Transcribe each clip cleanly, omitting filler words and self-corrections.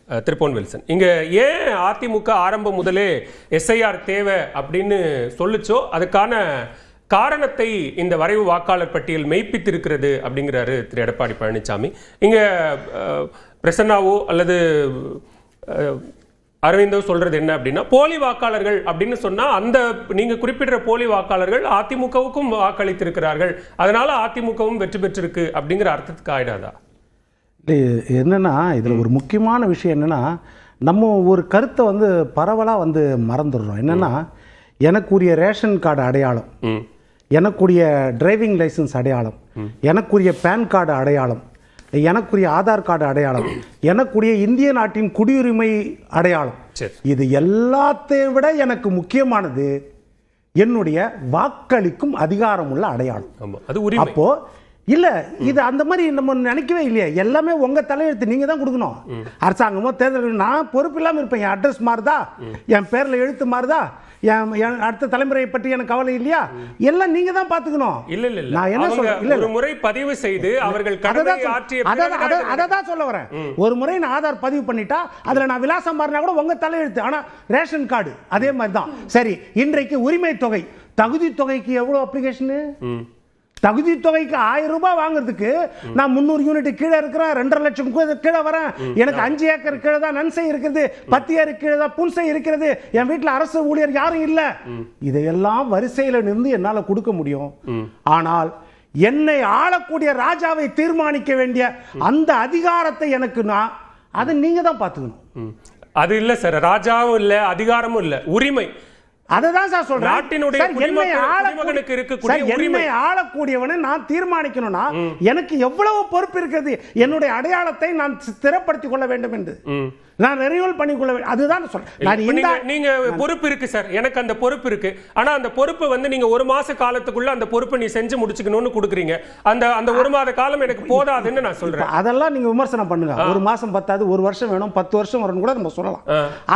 திரு பொன் Wilson, இங்க ஏன் அதிமுக ஆரம்பம் முதலே எஸ்ஐஆர் தேவை அப்படின்னு சொல்லுச்சோ அதுக்கான காரணத்தை இந்த வரைவு வாக்காளர் பட்டியல் மெய்ப்பித்திருக்கிறது அப்படிங்கிறாரு திரு எடப்பாடி பழனிசாமி. இங்க பிரசன்னாவோ அல்லது அரவிந்தோ சொல்றது என்ன அப்படின்னா, போலி வாக்காளர்கள் அப்படின்னு சொன்னா அந்த நீங்க குறிப்பிடுற போலி வாக்காளர்கள் அதிமுகவுக்கும் வாக்களித்திருக்கிறார்கள், அதனால அதிமுகவும் வெற்றி பெற்றிருக்கு அப்படிங்கிற அர்த்தத்துக்கு ஆயிடாதா? என்னன்னா இதுல ஒரு முக்கியமான விஷயம் என்னன்னா, நம்ம ஒரு கருத்தை பரவலா மறந்துடுறோம். என்னன்னா, எனக்குரிய ரேஷன் கார்டு அடையாளம், எனக்குரிய டிரைவிங் லைசன்ஸ் அடையாளம், எனக்குரிய பேன் கார்டு அடையாளம், எனக்குரிய ஆதார் கார்டு அடையாளம், எனக்குரிய இந்திய நாட்டின் குடியுரிமை அடையாளம், இது எல்லாத்தையும் விட எனக்கு முக்கியமானது என்னுடைய வாக்களிக்கும் அதிகாரம் உள்ள அடையாளம். அப்போ இல்ல இது அந்த மாதிரி நம்ம நினைக்கவே இல்லையா, எல்லாமே உங்க தலையெழுத்து, நீங்க தான் கொடுக்கணும். அரசாங்கமோ தேர்தல் நான் பொறுப்பு இல்லாம இருப்பேன், என் அட்ரஸ் மாறுதா, என் பேர்ல எழுத்து மாறுதா, என் அடுத்த தலைமுறையை பற்றி எனக்கு கவலை இல்லையா, எல்லாம் நீங்க தான் பாத்துக்கணும். இல்ல இல்ல நான் என்ன சொல்றேன், ஒரு முறை பதிவு செய்து அவர்கள் கடமை ஆற்றிய அதை தான் சொல்ல வரேன். ஒரு முறை நான் ஆதார் பதிவு பண்ணிட்டா அதுல நான் விலாசம் மாறினா கூட உங்க தலையெழுத்து. ஆனா ரேஷன் கார்டு அதே மாதிரி தான். சரி, இன்றைக்கு உரிமை தொகை, தகுதி தொகைக்கு எவ்வளவு அப்ளிகேஷன்? தகுதி தொகைக்கு 1000 ரூபாய் வாங்குறதுக்கு நான் 300 யூனிட் கீழே இருக்கிறேன், 2.5 லட்சம் கீழே வரேன், எனக்கு 5 ஏக்கர் கீழே தான் நன்சை இருக்குது, 10 ஏக்கர் கீழே தான் புன்சை இருக்கிறது, என் வீட்டில் அரசு ஊழியர் யாரும் இல்லை, இதையெல்லாம் வரிசையில் நின்று என்னால் கொடுக்க முடியும். ஆனால் என்னை ஆளக்கூடிய ராஜாவை தீர்மானிக்க வேண்டிய அந்த அதிகாரத்தை எனக்கு அதை நீங்க தான் பார்த்துக்கணும். அது இல்லை சார், ராஜாவும் இல்லை, அதிகாரமும் இல்லை, உரிமை. அததான் சார் சொல்றேன், என்னை ஆளக்கூடியவனை நான் தீர்மானிக்கணும்னா எனக்கு எவ்வளவு பொறுப்பு இருக்கிறது, என்னுடைய அடையாளத்தை நான் ஸ்திரப்படுத்திக் கொள்ள வேண்டும் என்று நான் ரெனியூவல் பண்ணிக்கொள்ள வேண்டும். அதுதான் சொல்றேன். நீங்க பொறுப்பு இருக்கு சார், எனக்கு அந்த பொறுப்பு இருக்கு. ஆனா அந்த பொறுப்பு நீங்க 1 மாச காலத்துக்குள்ள அந்த பொறுப்பை நீ செஞ்சு முடிச்சுக்கணும்னு கொடுக்குறீங்க. அந்த 1 மாத காலம் எனக்கு போதாதுன்னு நான் சொல்றேன். அதெல்லாம் நீங்க விமர்சனம் பண்ணுங்க. 1 மாசம் பத்தாது, 1 வருஷம் வேணும், 10 வருஷம் வரும்னு கூட நம்ம சொல்லலாம்.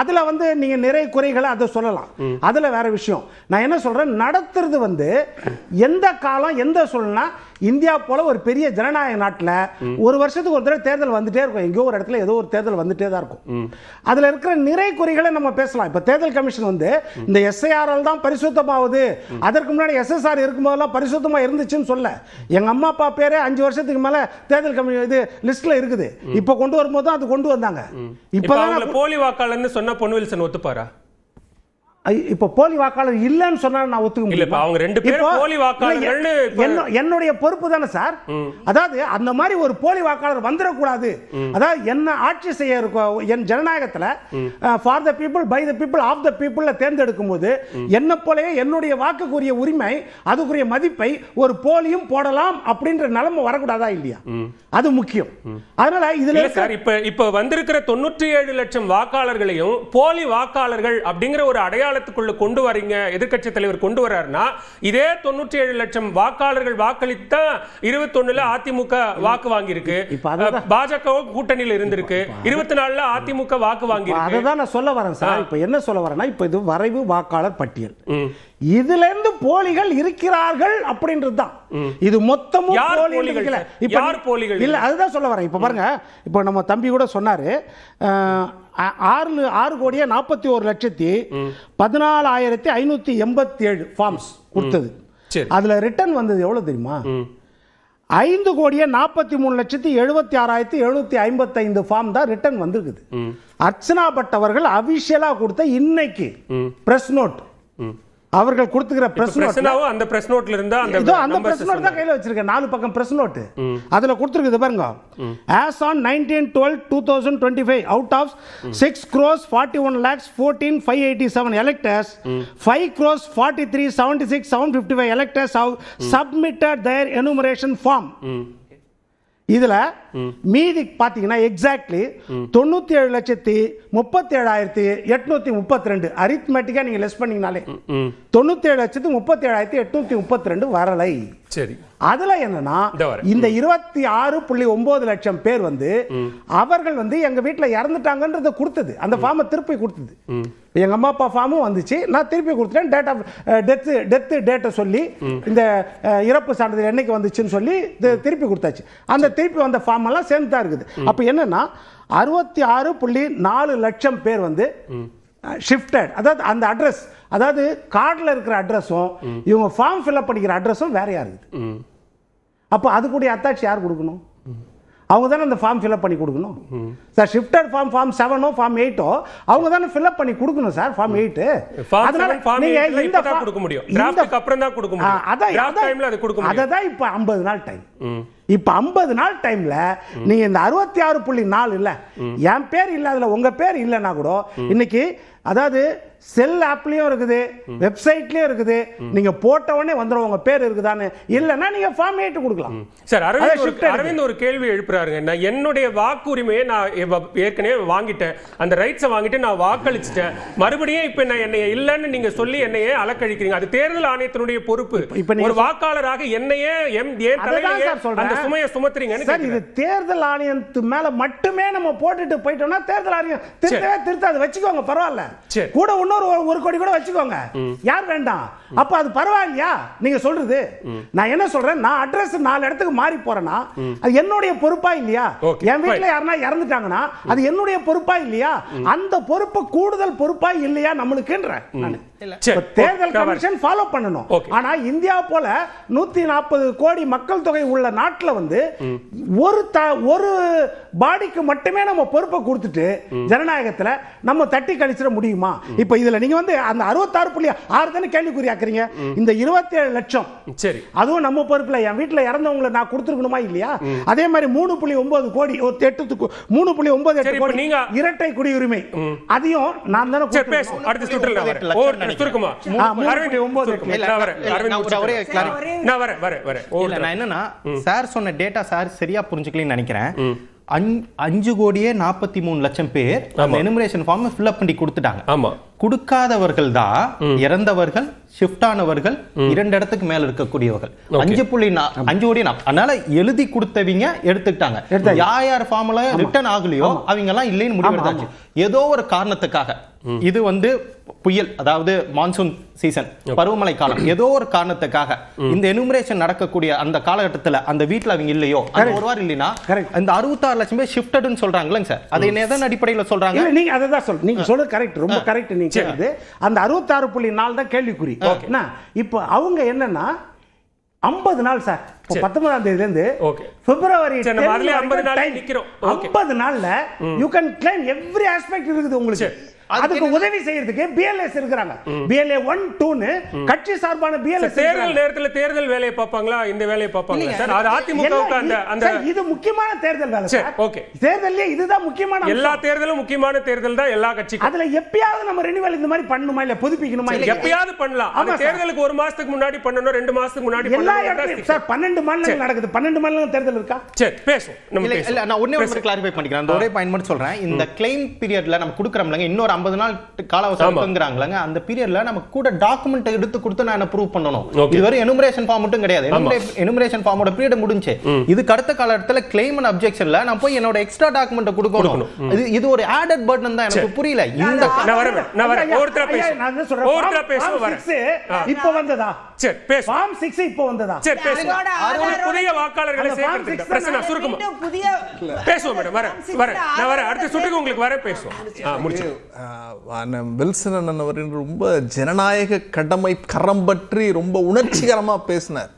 அதுல நீங்க நிறைய குறைகளை அதை சொல்லலாம், அதுல வேற விஷயம். நான் என்ன சொல்றேன், நடத்துறது எந்த காலம் எந்த சூழ்நிலை, இந்தியா போல ஒரு பெரிய ஜனநாயக நாட்டில் 1 வருஷத்துக்கு ஒரு தடவை தேர்தல் வந்துட்டே இருக்கும், எங்கேயோ ஒரு இடத்துல ஏதோ ஒரு தேர்தல் வந்துட்டே தான் இருக்கும். அதுல இருக்கிற நிறை குறைகளை நம்ம பேசலாம். இப்ப தேர்தல் கமிஷன் இந்த எஸ்ஐஆர் தான் பரிசுத்தமாவது, அதற்கு முன்னாடி எஸ்எஸ்ஆர் இருக்கும்போதெல்லாம் பரிசுத்தமா இருந்துச்சுன்னு சொல்ல. எங்க அம்மா அப்பா பேரே 5 வருஷத்துக்கு மேல தேர்தல் கமிஷன் இது லிஸ்ட்ல இருக்குது. இப்ப கொண்டு வரும்போது அது கொண்டு வந்தாங்க. இப்ப போலி வாக்காளர்னு சொன்ன பொன் வில்சன் ஒத்துப்பாரா? இப்ப போலி வாக்காளர் இல்லன்னு சொன்னா நான் ஒத்துக்க முடியல. அவங்க 2 பேரும் போலி வாக்காளர்கள்னு என்னுடைய பொறுப்பு தானே சார். அதாவது அந்த மாதிரி ஒரு போலி வாக்காளர் வந்துடக்கூடாது. அதாவது என்ன ஆட்சி செய்ய என் ஜனநாயகத்துல for the people by the people of the people தேர்ந்தெடுக்கும் போது என்ன போலயே என்னுடைய வாக்குக்குரிய உரிமை, அதுக்குரிய மதிப்பை ஒரு போலியும் போடலாம் அப்படின்ற நிலைமை வரக்கூடாதா இல்லையா, அது முக்கியம். அதனால இதுல சார் இப்ப வந்திருக்கிற 97 லட்சம் வாக்காளர்களையும் போலி வாக்காளர்கள் அப்படிங்கிற ஒரு அடையாளத்துக்குள்ள கொண்டு வரீங்க, எதிர்க்கட்சி தலைவர் கொண்டு வர்றாருன்னா, இதே 97 லட்சம் வாக்காளர்கள் வாக்களித்த 21ல அதிமுக வாக்கு வாங்கி இருக்கு, பாஜக கூட்டணியில் இருந்திருக்கு, 24ல அதிமுக வாக்கு வாங்கி இருக்கு. அதுதான் நான் சொல்ல வரேன் சார். இப்ப என்ன சொல்ல வரேன்னா, இப்ப இது வரைவு வாக்காளர் பட்டியல், இதுல இருந்து போலிகள் இருக்கிறார்கள் அப்படின்றதுதான். இது மொத்தமும் போலிகள் இல்ல, அதுதான் சொல்ல வரேன். இப்ப பாருங்க, இப்ப நம்ம தம்பி கூட சொன்னாரு 6,41,14,587 ஃபார்ம்ஸ் கொடுத்தது. அதுல ரிட்டர்ன் வந்தது எவ்வளவு தெரியுமா? 5,43,76,755 ஃபார்ம் தான் ரிட்டர்ன் வந்திருக்குது. அர்ச்சனா பட் அவர்கள் அபிஷியலா கொடுத்த இன்னைக்கு பிரஸ் நோட், அவர்கள் கொடுத்துக்கிற பிரஸ் நோட், அந்த பிரஸ் நோட்ல இருந்தா அந்த பிரஸ் நோட் தான் கையில வச்சிருக்கேன், 4 பக்கம் பிரஸ் நோட். அதுல கொடுத்திருக்குது பாருங்க, as on 19/12/2025 out of 6,41,14,587 electors, 5,43,76,755 electors have submitted their enumeration form. இதுல மீதி பாத்தீங்கன்னா எக்ஸாக்ட்லி 97,37,832 அரித்மெட்டிக்கா நீங்க லெஸ் பண்ணீங்கனாலே 97,37,832 வரலை. சரி, அதுல என்னன்னா இந்த 26.9 லட்சம் பேர் அவர்கள் எங்க வீட்டுல இறந்துட்டாங்கன்றத கொடுத்தது, அந்த ஃபார்மை திருப்பி கொடுத்தது. எங்க அம்மா அப்பா ஃபார்மும் வந்துச்சு, நான் திருப்பி கொடுத்துட்டேன். டேட் ஆஃப் டெத் டேட்டை சொல்லி இந்த இறப்பு சான்றிதழ் என்னைக்கு வந்துச்சுன்னு சொல்லி திருப்பி கொடுத்தாச்சு. அந்த திருப்பி வந்த ஃபார்ம் எல்லாம் சேர்ந்து தான் இருக்குது. அப்ப என்னன்னா 66.4 லட்சம் பேர் வந்து ஷிஃப்டட். அதாவது அந்த அட்ரஸ், அதாவது கார்டில் இருக்கிற அட்ரஸும் இவங்க ஃபார்ம் ஃபில்அப் பண்ணிக்கிற அட்ரஸும் வேறையா இருக்குது. அப்போ அதுக்குடைய அத்தாட்சி யார் கொடுக்கணும்? அவங்க தானே அந்த ஃபார்ம் ஃபில்அப் பண்ணி கொடுக்கணும் சார். ஷிஃப்டட் ஃபார்ம் 7 ஃபார்ம் 8 அவங்க தானே ஃபில்அப் பண்ணி கொடுக்கணும் சார். ஃபார்ம் 8 அதனால நீங்க இந்த கொடுக்க முடியும், டிராஃப்ட்க்கு அப்புறம் தான் கொடுக்க முடியும். டிராஃப்ட் டைம்ல அது கொடுக்க முடியும். அததான் இப்ப 50 நாள் டைம். இப்ப 50 நாள் டைம்ல நீங்க இந்த 66.4 இல்ல என் பேர் இல்ல, அதுல உங்க பேர் இல்லைன்னா கூட இன்னைக்கு அதாவது செல் ஆப்லயும் இருக்குது, வெப்சைட்லயும் இருக்குது, நீங்க போட்ட உடனே வந்துரும் உங்க பேர் இருக்குதான்னு. இல்லன்னா நீங்க ஃபார்ம் 8 கொடுக்கலாம். சார் அரவிந்த் ஒரு கேள்வி எழுப்புறாருங்க. நான் என்னுடைய வாக்குரிமையை நான் ஏற்கனவே வாங்கிட்டேன், அந்த ரைட்ஸை வாங்கிட்டு நான் வாக்களிச்சிட்டேன், மறுபடியும் இப்ப நான் என்னைய இல்லன்னு நீங்க சொல்லி என்னையே அலக்கழிக்கிறீங்க. அது தேர்தல் ஆணையத்தினுடைய பொறுப்பு. ஒரு வாக்காளராக என்னையே அந்த சுமையை சுமத்துறீங்கன்னு சார். இது தேர்தல் ஆணையத்து மேல மட்டுமே நம்ம போட்டுட்டு போயிட்டோம்னா தேர்தல் ஆணையம் திருத்தாது. வச்சுக்கோங்க, பரவாயில்ல. கூட ஒரு கோடி கூட வச்சுக்கோங்க, யார் வேண்டாம். அப்ப அது பரவாயில்லையா நீங்க சொல்றது? நான் என்ன சொல்றேன், நான் அட்ரஸ் 4 இடத்துக்கு மாறி போறேன்னா அது என்னுடைய பொறுப்பா இல்லையா? என் வீட்டுல யாருன்னா இறந்துட்டாங்கன்னா அது என்னுடைய பொறுப்பா இல்லையா? அந்த பொறுப்பு கூடுதல் பொறுப்பா இல்லையா நம்மளுக்குன்ற தேர்தல் கமிஷன் ஃபாலோ பண்ணணும். ஆனா இந்தியா போல 140 கோடி மக்கள் தொகை உள்ள நாட்டுல வந்து ஒரு பாடிக்கு மட்டுமே நம்ம பொறுப்பை கொடுத்துட்டு ஜனநாயகத்துல நம்ம தட்டி கழிச்சிட முடியுமா? இப்ப இதுல நீங்க வந்து அந்த 66.6 தானே கேள்விக்குறியாக்குறீங்க. இந்த 27 லட்சம் சரி, அதுவும் நம்ம பொறுப்புல. என் வீட்டுல இறந்தவங்களை நான் கொடுத்துருக்கணுமா இல்லையா? அதே மாதிரி 3.9 கோடி, 3.98 கோடி இரட்டை குடியுரிமை, அதையும் நான் தானே. அடுத்த சுற்றுல சுருக்குமா என்னன்னா சார் சொன்ன டேட்டா சார் சரியா புரிஞ்சுக்கலன்னு நினைக்கிறேன். 5,43 லட்சம் பேர் அந்த எனுமரேஷன் ஃபார்ம் ஃபில் அப் பண்ணி கொடுத்துட்டாங்க. ஆமா, கொடுக்காதவர்கள் தான் இறந்தவர்கள், ஷிஃப்ட் ஆனவர்கள், 2 இடத்துக்கு மேல இருக்கக்கூடியவர்கள். 5.5 கோடி. அதனால எழுதி கொடுத்தவங்க எடுத்துக்கிட்டாங்க. யார் ஃபார்ம்ல ரிட்டர்ன் ஆகலையோ அவங்க எல்லாம் இல்லைன்னு முடிவெடுத்தாச்சு. ஏதோ ஒரு காரணத்துக்காக, இது வந்து புயல், அதாவது மான்சூன் சீசன், பருவமழை காலம், ஏதோ ஒரு காரணத்துக்காக இந்த எனுமரேஷன் நடக்கக்கூடிய அந்த காலகட்டத்தில் அந்த வீட்டில் அவங்க இல்லையோ, அது ஒரு வாரம் இல்லைன்னா இந்த 66 லட்சம் பேர் ஷிஃப்டட்னு சொல்றாங்களே சார், அதை எதன் அடிப்படையில் சொல்றாங்க? நீங்க அதை தான் சொல்றீங்க. நீங்க சொல்றது கரெக்ட், ரொம்ப கரெக்ட். நீங்க சொல்றது அந்த 66.4 தான் கேள்விக்குறி. இப்போ அவங்க என்னன்னா 50 நாள் சார், 19ஆம் தேதியில இருந்து பிப்ரவரி 50 நாள்ல you can claim every aspect இருக்குது உங்களுக்கு. அதுக்கு உதவி செய்யறதுக்கு பிஎல்எஸ் இருக்காங்க. பிஎல்ஏ 1 2 கட்சி சார்பான பிஎல்எஸ். தேர்தல் நேரத்துல தேர்தல் வேலையை பார்ப்பாங்களா, இந்த வேலையை பார்ப்பாங்களா சார்? அது அதிமுகவுக்கு அந்த இது முக்கியமான தேர்தல் வேலை சார். ஓகே, தேர்தல்ல இதுதான் முக்கியமான. எல்லா தேர்தலும் முக்கியமான தேர்தல் தான் எல்லா கட்சிக்கும். அதுல எப்பயாவது நம்ம ரினிவல் இந்த மாதிரி பண்ணணுமா இல்ல புதுப்பிக்கணுமா? எப்பயாவது பண்ணலாம். அந்த தேர்தலுக்கு 1 மாசத்துக்கு முன்னாடி பண்ணனும், 2 மாசத்துக்கு முன்னாடி பண்ணனும் சார். 12 மாநிலங்கள் நடக்குது. 12 மாநிலங்கள் தேர்தல் இருக்கா? சரி, பேசுவோம். நம்ம இல்ல, நான் ஒண்ணே கிளாரிஃபை பண்ணிக்கிறேன். அந்த ஒரே பாயிண்ட் மட்டும் சொல்றேன். இந்த கிளைம் பீரியட்ல நம்ம கொடுக்கறோம்லங்க, இன்னொரு 50 நாள் கால அவகாசம்ங்கறாங்கலங்க, அந்த பீரியட்ல நமக்கு கூட டாக்குமெண்ட் எடுத்து கொடுத்து நான் ப்ரூவ் பண்ணனும். இது வரை எனுமரேஷன் ஃபார்ம் மட்டும் கிடையாது. எனுமரேஷன் ஃபார்மோட பீரியட் முடிஞ்சு, இதுக்கு அடுத்த காலத்துல கிளைம் அண்ட் அப்ஜெக்ஷன்ல நான் போய் என்னோட எக்ஸ்ட்ரா டாக்குமெண்ட் கொடுக்கணும். இது ஒரு ஆடட் பர்டன் தான். எனக்கு புரியல. இந்த நான் வரேன் ஒருத்தர பேசுவோம். இப்போ வந்ததா? சரி, பேசுவோம். ஃபார்ம் 6 இப்போ வந்ததா? சரி, பேசுவோம். புதிய வாக்காளர்களை சேர்க்கிறதுக்கு பிரச்சனை சுருக்குமா பேசுவோம் மேடம். நான் வரேன் அடுத்த சுற்றுக்கு உங்களுக்கு வர பேசுவோம். முடிச்சு வில்சன் அண்ணன் அவர்கள் ரொம்ப ஜனநாயக கடமை கரம் பற்றி ரொம்ப உணர்ச்சிகரமா பேசினார்.